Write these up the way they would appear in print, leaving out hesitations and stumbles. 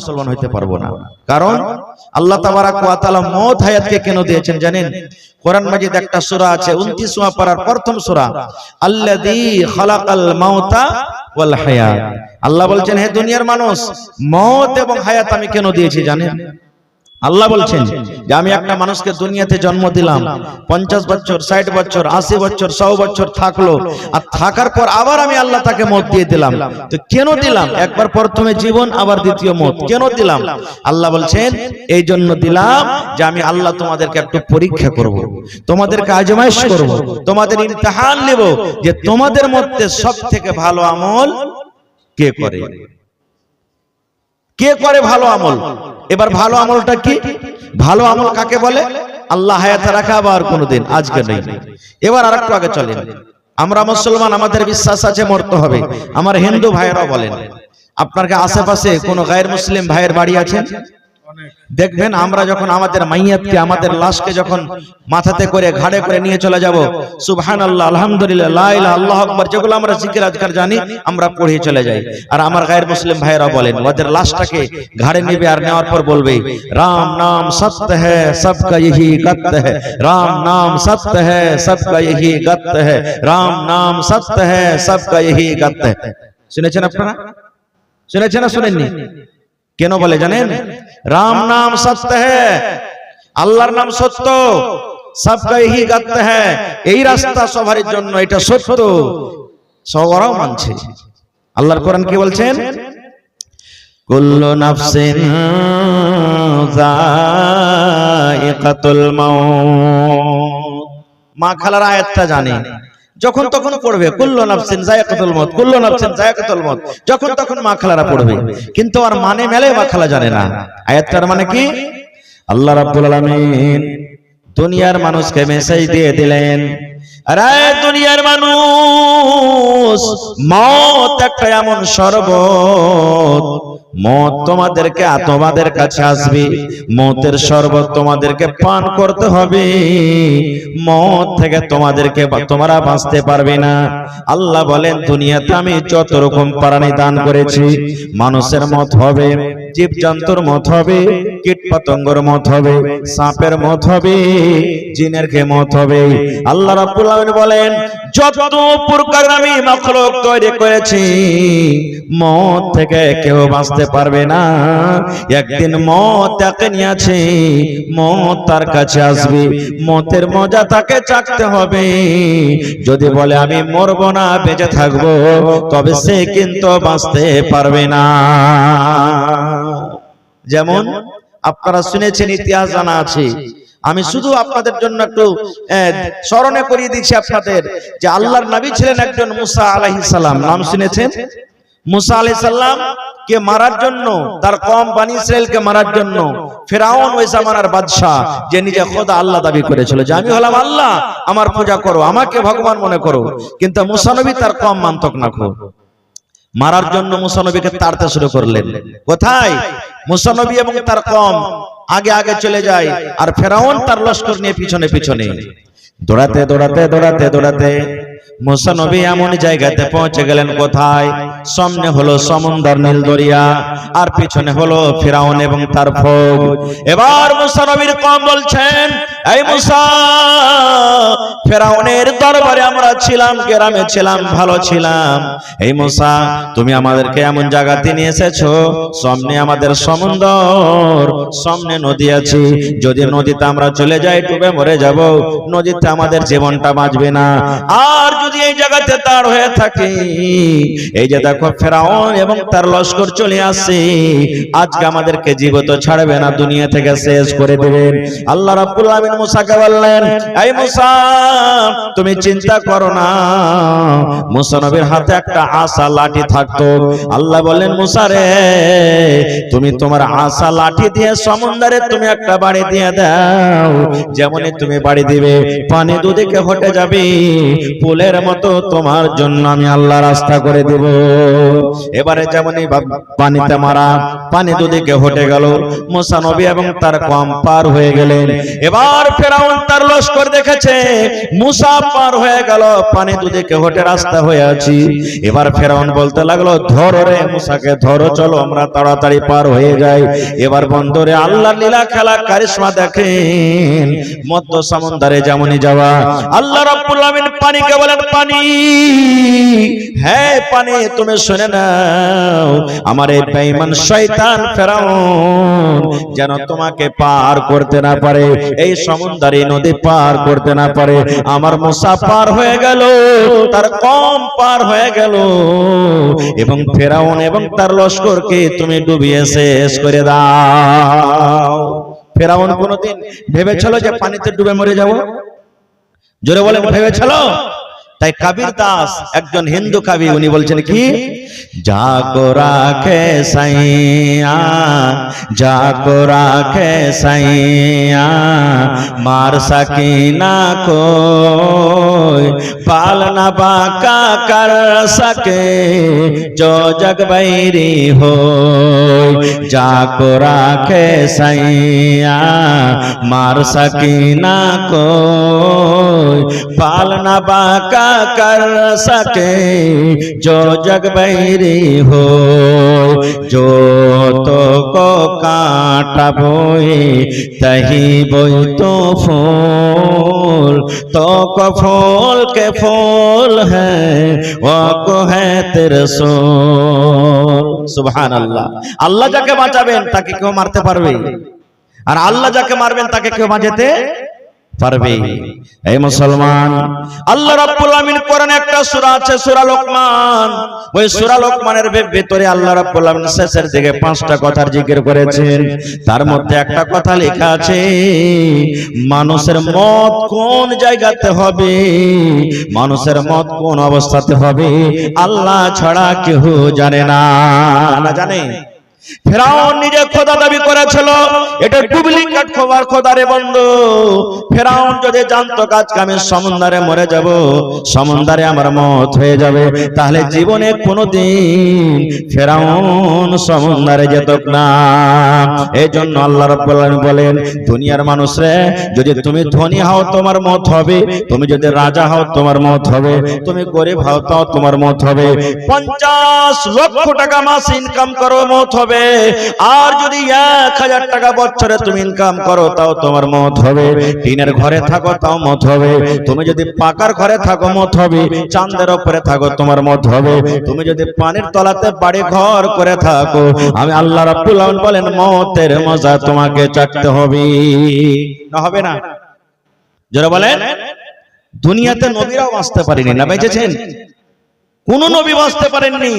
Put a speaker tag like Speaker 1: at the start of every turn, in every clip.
Speaker 1: মুসলমান হইতে পারবো না। কারণ আল্লাহ তাবারাক ওয়া তাআলা মওত হায়াতকে কেন দিয়েছেন জানেন? কোরআন মাজিদ একটা সূরা আছে 29 পারার প্রথম সূরা, আল্লাযী খালাকাল মাউতা ওয়াল হায়াত। আল্লাহ বলছেন, হে দুনিয়ার মানুষ, মওত এবং হায়াত আমি কেন দিয়েছি জানেন? আল্লাহ বলছেন যে আমি একটা মানুষকে দুনিয়াতে জন্ম দিলাম, 50 বছর, 60 বছর, 80 বছর, 100 বছর থাকলো, আর থাকার পর আবার আমি আল্লাহ তাকে মওত দিয়ে দিলাম। তো কেন দিলাম? একবার প্রথমে জীবন, আবার দ্বিতীয় মওত। কেন দিলাম? আল্লাহ বলছেন এই জন্য দিলাম যে আমি আল্লাহ তোমাদেরকে একটু পরীক্ষা করব, তোমাদেরকে আজমাইশ করব, তোমাদের ইমতিহান নেব যে তোমাদের মধ্যে সবথেকে ভালো আমল কে করে। কে করে ভালো আমল? এবার ভালো আমলটা কি? ভালো আমল কাকে বলে? আল্লাহ হায়াতে রাখা আবার কোনদিন, আজকে নেই। এবার আরেকটু আগে চলেন। আমরা মুসলমান, আমাদের বিশ্বাস আছে মরতে হবে। আমার হিন্দু ভাইয়েরা বলেন, আপনার আশেপাশে কোনো গায়ের মুসলিম ভাইয়ের বাড়ি আছে? দেখবেন আমরা যখন আমাদের মাইয়াতকে, আমাদের লাশকে যখন মাথাতে করে ঘাড়ে করে নিয়ে চলে যাব, সুবহানাল্লাহ, আলহামদুলিল্লাহ, লা ইলাহা আল্লাহু আকবার, যেগুলো আমরা জিকির আজকার জানি আমরা পড়ে চলে যাই। আর আমার গায়ের মুসলিম ভাইয়েরা বলেন, ওদের লাশটাকে ঘাড়ে নেবে আর নেওয়ার পর বলবে, রাম নাম সত্য হ্যায় সবকা यही গত্য হ্যায়, রাম নাম সত্য হ্যায় সবকা यही গত্য হ্যায়, রাম নাম সত্য হ্যায় সবকা यही গত্য হ্যায়। শুনেছেন আপনারা? শুনেছেন না শুনেননি? কেন বলে জানেন? রাম নাম সত্য হ্যায়, আল্লাহর নাম সত্য, সবকা यही গত্য হ্যায়, এই রাস্তা সবার জন্য, এটা সত্য, সবারও মানছে। আল্লাহর কোরআন কি বলছেন? কুল্লু নাফসিন যায়িকাতুল মাউত। মা খালার আয়াতটা জানে, যখন তখন পড়বে কুল্লু নাফসিন যায়িকাতুল মাউত, কুল্লু নাফসিন যায়িকাতুল মাউত, যখন তখন মা খালারা পড়বে। কিন্তু আর মানে মেলে মা খালা জানে না। আয়াতটার মানে কি? আল্লাহ রাব্বুল আলামিন দুনিয়ার মানুষকে মেসেজ দিয়ে দিলেন, আরে দুনিয়ার মানুষ, মওত একটা এমন শরবত, মওত তোমাদের কাছে আসবে, মওতের শরবত তোমাদেরকে পান করতে হবে, মওত থেকে তোমরা বাঁচতে পারবে না। আল্লাহ বলেন, দুনিয়াতে আমি যত রকম প্রাণী দান করেছি, মানুষের মত হবে, জীবজন্তুর মত হবে, কীট পতঙ্গের মত হবে, সাপের মত হবে, জিনের মত হবে। আল্লাহ রাব্বুল আলামিন বলেন, যত প্রকার আমি মাখলুক তৈরি করেছি, মওত থেকে কেউ বাঁচতে পারবে না। একদিন মওত তাকে নিয়েছে, মওত তার কাছে আসবে, মওতের মজা তাকে চাখতে হবে। যদি বলে আমি মরবো না, বেঁচে থাকবো, তবে সে কিন্তু বাঁচতে পারবে না। যেমন আপনারা শুনেছেন, ইতিহাস জানা আছে, আমি শুধু আপনাদের জন্য একটু স্মরণে করিয়ে দিচ্ছি আপনাদের, যে আল্লাহর নবী ছিলেন একজন মুসা আলাইহিস সালাম। নাম শুনেছেন? মুসা আলাইহিস সালাম কে মারার জন্য, তার কওম বনি ইসরাইলকে মারার জন্য ফিরআউন ওই জামানার বাদশা, যে নিজে খোদা আল্লাহ দাবি করেছিল যে আমি হলাম আল্লাহ, আমার পূজা করো, আমাকে ভগবান মনে করো, কিন্তু মুসা নবী তার কওম মানতক না। মারার জন্য মুসা নবীকে তাড়তে শুরু করলেন। কোথায়? মুসা নবী এবং তার কওম আগে আগে চলে যায়, আর ফিরআউন তার লশকর নিয়ে পিছনে পিছনে দৌড়াতে দৌড়াতে দৌড়াতে দৌড়াতে মুসা নবী এমন জায়গাতে পৌঁছে গেলেন, কোথায়? সামনে হলো সমুদ্র নীল দরিয়া, আর পিছনে হলো ফিরআউন এবং তার ফৌজ। এবার মুসা নবীর কওম বলছেন, এই মুসা, ফিরআউনের দরবারে আমরা ছিলাম, গ্রামে ছিলাম, ভালো ছিলাম। এই মুসা, তুমি আমাদেরকে এমন জায়গাতে নিয়ে এসেছো, সামনে আমাদের সমুদ্র, সামনে নদী আছে, যদি নদীতে আমরা চলে যাই ডুবে মরে যাব, নদীতে আমাদের জীবনটা বাঁচবে না। আর যদি এই জায়গাতে তার হয়ে থাকে, এই যে দেখো ফিরআউন এবং তার লশকর চলে আসছে, আজকে আমাদেরকে জীবিত ছাড়বে না, দুনিয়া থেকে শেষ করে দেবেন। আল্লাহ রাব্বুল আলামিন মুসাকে বললেন, এই মুসা, তুমি চিন্তা করো না। মুসা নবীর হাতে একটা আসা লাঠি থাকতো। আল্লাহ বললেন, মুসা রে, তুমি তোমার আসা লাঠি দিয়ে সমুদ্রে তুমি একটা বাড়ি দিয়ে দাও, যেমনই তুমি বাড়ি দিবে, পানি দুদিকে হটে যাবে, পুলের মতো তোমার জন্য আমি আল্লাহ রাস্তা করে দেব। এবারে যেমনই পানিতে মারা, পানি দুদিকে হটে গেল, মুসা নবী এবং তার কওম পার হয়ে গেলেন। এবার এবার ফেরাউন তার লস্কর দেখেছে মুসা পার হয়ে গেল, পানি দুদিকে হটে রাস্তা হয়ে আছে। এবার ফেরাউন বলতে লাগলো, ধরো রে মুসাকে ধরো, চলো আমরা তাড়াতাড়ি পার হয়ে যাই। এবার বন্দরে আল্লাহর লীলা খেলা কারিশমা দেখেন, মধ্য সমুদ্রে যেমনই যাওয়া। আল্লাহ রাব্বুল আলামিন পানিকে বলেন, পানি, হ্যাঁ পানি তুমি শুনে নাও, আমার এই বেঈমান শয়তান ফেরাউন যেন তোমাকে পার করতে না পারে, এই সমুদ্রে নদী পার করতে না পারে। আমার মুসা পার হয়ে গেল, তার কম পার হয়ে গেল, এবং ফেরাউন এবং তার লস্করকে তুমি ডুবিয়ে শেষ করে দাও। ফেরাউন কোনদিন ভেবেছিল যে পানিতে ডুবে মরে যাব? জোরে বলেন, ভেবেছিল? তাই কবির দাস একজন হিন্দু কবি, উনি বলছেন কি, जाको राखे सैया, जाको राखे सैया, मार सकीना कोई, पालना बाका कर सके जो जग बैरी हो। जाको राखे सैया, मार सकीना कोई, पालना बाका कर सके जो जग बैरी हो। जो तो को कांटा बोए तही बोई तो फूल, तो को फूल के फूल है वो को है तिरसूल। सुभान अल्लाह। আল্লাহ যাকে বাঁচাবেন তাকে কেউ মারতে পারবে, আর আল্লাহ যাকে মারবেন তাকে কেউ বাঁচাতে পারবে। এই মুসলমান, আল্লাহ রাব্বুল আমিন কোরআনে একটা সূরা আছে, সূরা লোকমান। ওই সূরা লোকমানের ভিতরে আল্লাহ রাব্বুল আমিন শেষের দিকে 5টা কথার জিকির করেছেন। তার মধ্যে একটা কথা লেখা আছে, মানুষের মত কোন জায়গাতে হবে, মানুষের মত কোন অবস্থাতে হবে, আল্লাহ ছাড়া কেউ জানে না। না জানে? ফেরাউন নিজে খোদা দাবি করেছিল, এটা ডুপ্লিকেট খোদা রে বন্ধু। ফেরাউন যদি জানতো আজকে আমি সমুদ্রে মরে যাব, সমুদ্রে আমার মত হয়ে যাবে, তাহলে জীবনে কোনোদিন ফেরাউন সমুদ্রে যেত না। এই জন্য আল্লাহ রাব্বুল আলামিন বলেন, দুনিয়ার মানুষরে, যদি তুমি ধনী হও তোমার মত হবে, তুমি যদি রাজা হও তোমার মত হবে, তুমি গরিব হও তাও তোমার মত হবে, 50 লক্ষ টাকা মাস ইনকাম করো মত হবে, আর যদি 1000 টাকা বছরে তুমি ইনকাম করো তাও তোমার মত হবে, টিনের ঘরে থাকো তাও মত হবে, তুমি যদি পাকার ঘরে থাকো মত হবে, চাঁদের উপরে থাকো তোমার মত হবে, তুমি যদি পানির তলাতে বাড়ি ঘর করে থাকো, আমি আল্লাহ রাব্বুল আলামিন বলেন মতের মজা তোমাকে চাটতে হবে। না হবে না? যারা বলেন দুনিয়াতে নবীরাও বাঁচতে পারেনি, না বেঁচেছেন? কোন নবী বাঁচতে পারেননি,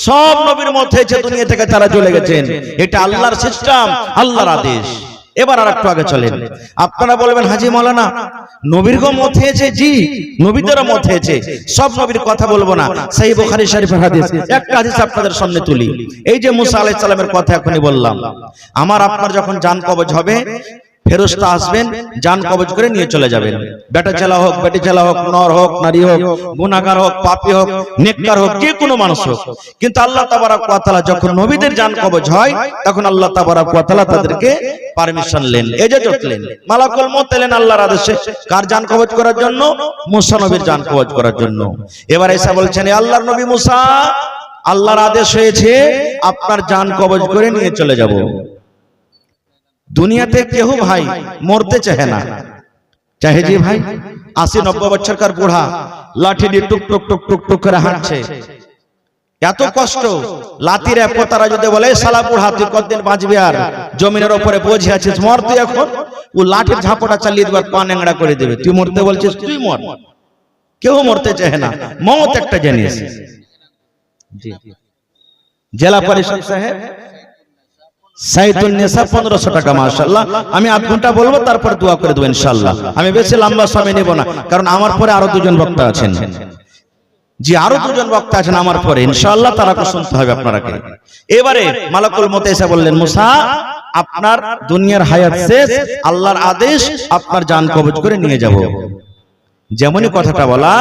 Speaker 1: সব নবীর মত হয়েছে, দুনিয়া থেকে তারা চলে গেছেন। এটা আল্লাহর সিস্টেম, আল্লাহর আদেশ। এবার আরেকটু আগে চলেন। আপনারা বলবেন হাজী মাওলানা নবীর মত হয়েছে, জি নবীদেরও মত হয়েছে, সব নবীর কথা বলবো না। সহিহ বুখারী শরীফের হাদিস, একটা হাদিস আপনাদের সামনে তুলি। এই যে মুসা আলাইহিস সালামের কথা এখনই বললাম, আমার আপনার যখন জান কবজ হবে, ফেরেশতা আসবেন, জান কবজ করে নিয়ে চলে যাবেন। বেটা ছেলে হোক, বেটি ছেলে হোক, নর হোক, নারী হোক, গুনাহগার হোক, পাপী হোক, নেককার হোক, যে কোনো মানুষ হোক। কিন্তু আল্লাহ তাবারক ওয়া তাআলা যখন নবীদের জান কবজ হয়, তখন আল্লাহ তাবারক ওয়া তাআলা তাদেরকে পারমিশন দেন, এজাজত দেন, মালাকুল মউত এলেন আল্লাহর আদেশে। কার জান কবজ করার জন্য? মুসা নবীর জান কবজ করার জন্য। এবার এসে বলছেন, এ আল্লাহর নবী মুসা, আল্লাহর আদেশ হয়েছে আপনার জান কবজ করে নিয়ে চলে যাব। দুনিয়াতে কেউ ভাই মরতে চাহে না, চাহে জি ভাই 80-90 বছরকার বুড়া লাঠি দিয়ে টুক টুক টুক টুক টুক করে হাঁটছে, এত কষ্ট। লাতির পোতারা যদি বলে শালা বুড়া তুই কতদিন বাঁচবি, আর জমিনের উপরে বসে আছিস, মর তুই এখন। ও লাঠির ঝাপটা চালিয়ে দেবে, পা ন্যাংড়া করে দেবে, তুই মরতে বলছিস, তুই মর। কেউ মরতে চাহে না, মওত একটা জিনিস। জি জেলা পরিষদ সাহেব সাইতুন নেশা 1500 টাকা, মাশাআল্লাহ। আমি 8 ঘন্টা বলবো, তারপর দোয়া করে দেব ইনশাআল্লাহ। আমি বেশি লম্বা সময় নেব না, কারণ আমার পরে আরো দুজন বক্তা আছেন। জি আরো দুজন বক্তা আছেন আমার পরে, ইনশাআল্লাহ তারাকে শুনতে হবে আপনারাকে। এবারে মালাকুল মউত এসে বললেন, মুসা আপনার দুনিয়ার হায়াত শেষ, আল্লাহর আদেশ আপনার জান কবজ করে নিয়ে যাব। যেমনই কথাটা বলা,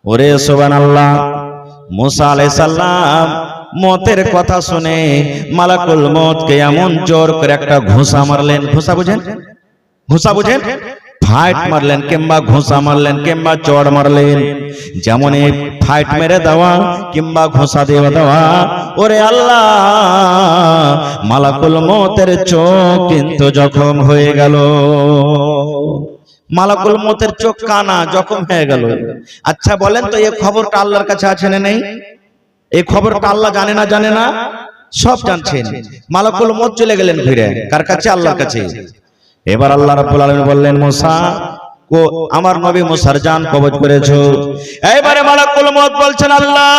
Speaker 1: ওরে সুবহানাল্লাহ, মুসা আলাইহিস সালাম মতের কথা শুনে মালাকুল মউতকে এমন জোর করে একটা ঘুষা মারলেন। ঘুষা বুঝেন? ঘুষা বুঝেন, ফাইট মারলেন কিংবা ঘুষা মারলেন কিংবা চড় মারলেন, যেমন এই ফাইট মেরে দেওয়া কিংবা ঘুষা দিয়ে দেওয়া, ওরে আল্লাহ মালাকুল মউতের চোখ কিন্তু জখম হয়ে গেল। মালাকুল মউতের চোখ কানা, জখম হয়ে গেল। আচ্ছা বলেন তো এই খবরটা আল্লাহর কাছে আছে না নেই? এই খবরটা আল্লাহ জানে না? জানে না, সব জানছেন। মালাকুল মউত চলে গেলেন ফিরে কার কাছে? আল্লাহর কাছে। এবার আল্লাহ রাব্বুল আলামিন বললেন, মুসা কো আমার নবী মুসার জান কবজ করেছো। এবারে মালাকুল মউত বলছেন, আল্লাহ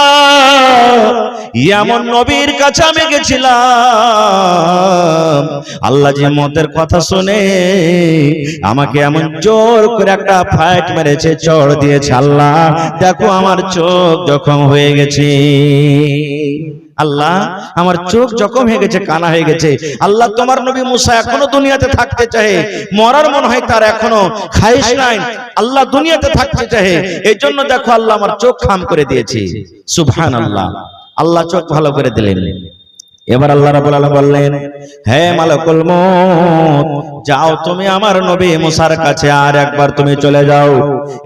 Speaker 1: এমন নবীর কাছে আমি গেছিলাম, আল্লাহ যে মউতের কথা শুনে আমাকে এমন জোর করে একটা ফাইট মেরেছে, চড় দিয়েছে, আল্লাহ দেখো আমার চোখ জখম হয়ে গেছে। আল্লাহ আমার চোখ জখম হয়ে গেছে, কানা হয়ে গেছে। আল্লাহ তোমার নবী মুসা এখনো দুনিয়াতে থাকতে চায়, মরার মনে হয় তার এখনো খাইশ নাই, আল্লাহ দুনিয়াতে থাকতে চায়, এই জন্য দেখো আল্লাহ আমার চোখ খাম করে দিয়েছে। সুবহানাল্লাহ, আল্লাহ চোখ ভালো করে দিলেন। এবার আল্লাহ রাব্বুল আলামিন বললেন, হে মালাকুল মউত যাও তুমি আমার নবী মুসার কাছে আর একবার তুমি চলে যাও।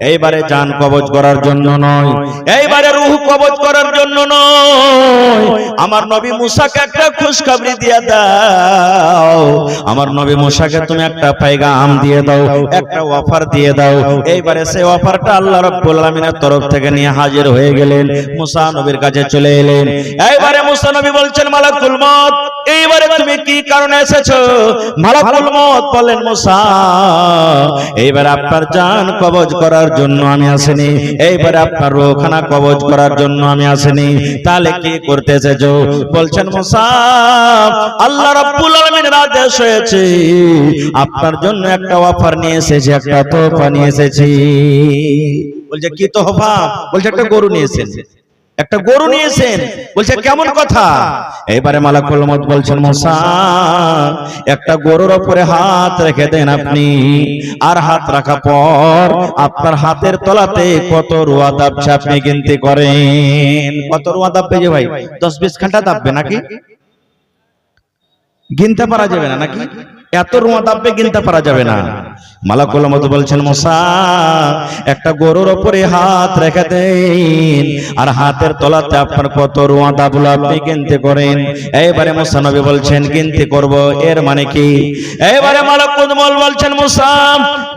Speaker 1: এইবারে জান কবজ করার জন্য নয়, এইবারে রূহ কবজ করার জন্য নয়, আমার নবী মুসাকে একটা খুশখবরি দিয়ে দাও, আমার নবী মুসাকে তুমি একটা পেগাম দিয়ে দাও, একটা অফার দিয়ে দাও। এইবারে সেই অফারটা আল্লাহ রাব্বুল আলামিনের তরফ থেকে নিয়ে হাজির হয়ে গেলেন, মুসা নবীর কাছে চলে এলেন। এইবারে মুসা নবী বলছেন, মালাকুল মউত এইবারে তুমি কি কারণে এসেছো? মালাকুল মউত বলেন, মুসা এইবারে আপনার জান কবজ করার জন্য আমি আসিনি, এইবারে আপনার রূহখানা কবজ করার জন্য আমি আসিনি। তাহলে কি করতে এসেছো? বলছেন, মুসা আল্লাহ রাব্বুল আলামিনের আদেশ হয়েছে, আপনার জন্য একটা অফার নিয়ে এসেছি, একটা তোহফা নিয়ে এসেছি। বলছে কি তোহফা? বলছে একটা গরু নিয়েছেন, একটা গরু নিয়েছেন। বলছে কেমন কথা? এবারে মালাকুল মউত বলছেন, মুসা একটা গরুর উপরে হাত রেখে দেন আপনি, আর হাত রাখা পর আপনার হাতের তলাতে কত রুয়া দাবছে আপনি গিনতি করেন। কত রুয়া দাববে যে ভাই? 10-20 ঘন্টা দাববে নাকি? গিনতে পারা যাবে না নাকি? এত রুয়া দাববে, গিনতে পারা যাবে না। মালাকুল মউত বলছেন, মুসা একটা গরুর উপরে হাত রেখে দেন, আর হাতের তলাতে আপনার কত রুয়া দাবলো আপনি গিনতে করেন। এইবারে মুসা নবী বলছেন, গিনতি করব, এর মানে কি? এইবারে মালাকুল মউত বলছেন, মুসা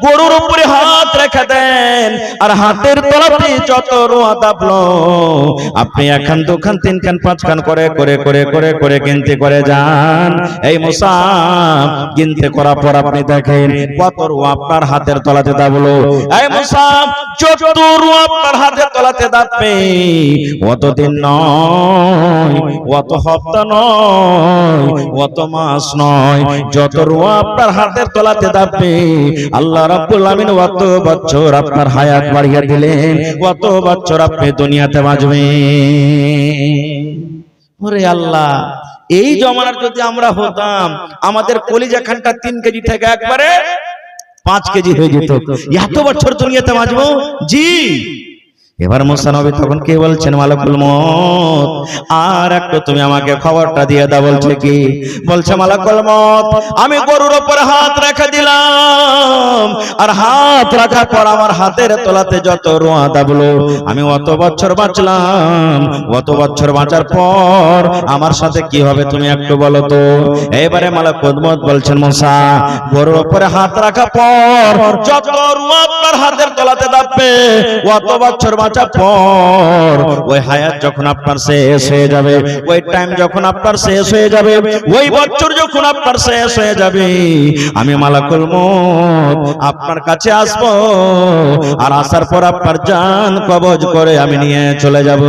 Speaker 1: গরুর উপরে হাত রেখে দেন, আর হাতের তলাতে যত রুয়া দাবলো আপনি 1 খান 2 খান 3 খান 5 খান করে করে করে করে করে গিনতি করে যান। এই মুসা গিনতি করার পর আপনি দেখেন কত রুয়া আপনার হাতের তলাতে দাবলো। এই মুসা যত রুয়া আপনার হাতের তলাতে দাববে, অত দিন নয়, অত হপ্তা নয়, অত মাস নয়, যত রুয়া আপনার হাতের তলাতে দাববে আল্লাহ রাব্বুল আলামিন অত বছর আপনার হায়াত বাড়িয়ে দিলেন, অত বছর আপনি দুনিয়াতে বাঁচবেন। ওরে আল্লাহ, এই জমানার যদি আমরা হতাম, আমাদের কলিজা খানটা 3 কেজি থেকে একবারে 5 কেজি হয়ে যেত। এত বছর দুনিয়াতে বাঁচবো? জি। এবার মুসা নবী তখন কি বলছেন, মালাকুল মউত আর একটু তুমি আমাকে খবরটা দিয়ে দাও। বলছে কি? বলছে, মালাকুল মউত আমি গরুর উপর হাত রেখে দিলাম, আর হাত রাখার পর আমার হাতের তলাতে যত রুয়া দাবলো আমি অত বছর বাঁচলাম, অত বছর বাঁচার পর আমার সাথে কি হবে তুমি একটু বলো তো। এবারে মালাকুল মউত বলছেন, মুসা গরুর উপরে হাত রাখার পর যত রুয়া আপনার হাতের তলাতে দাববে অত বছর বাঁচার পর ওই হায়াত যখন আপনার শেষ হয়ে যাবে, ওই টাইম যখন আপনার শেষ হয়ে যাবে, ওই বছর যখন আপনার শেষ হয়ে যাবে, আমি মালাকুল মউত আপনার কাছে আসব, আর আসার পর আপনার জান কবজ করে আমি নিয়ে চলে যাব।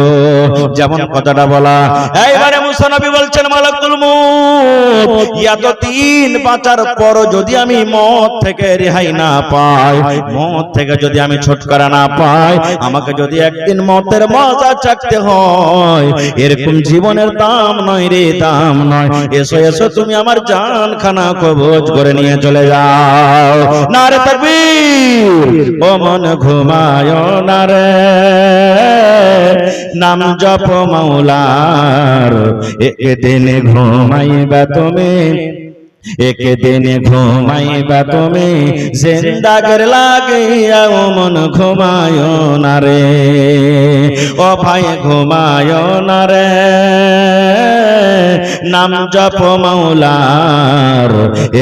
Speaker 1: যেমন কথাটা বলা। এইবারে মুসা নবী বলছেন, মালাকুল মউত এত দিন বাঁচার পর যদি আমি মওত থেকে রেহাই না পাই, মওত থেকে যদি আমি ছুটকারা না পাই, আমাকে যদি একদিন মওতের মজা চাকতে হয়, এরকম জীবনের দাম নয় রে, দাম নয়। এসো এসো তুমি আমার জান খানা কবজ করে নিয়ে চলে যাও। নারে তাকবীর। ও মন ঘুমায় না রে, নাম জপ মাওলার, একদিন ঘুমাইবা তুমি একদিন ঘুমাইবা তুমি জিন্দাগের লাগিয়া ও মন ঘুমায় না রে, ও ভাই ঘুমায় না রে, নাম জপ মাওলার।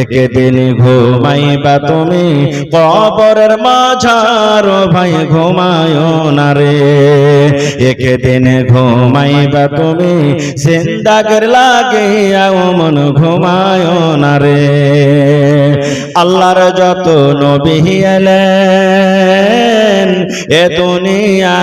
Speaker 1: একদিন ঘুমাইবা তুমি কবরের মাঝার, ও ভাই ঘুমায় না রে, একদিন ঘুমাইবা তুমি জিন্দাগের লাগিয়া ও মন ঘুমায় না রে। আল্লাহর যত নবী এলেন এ দুনিয়া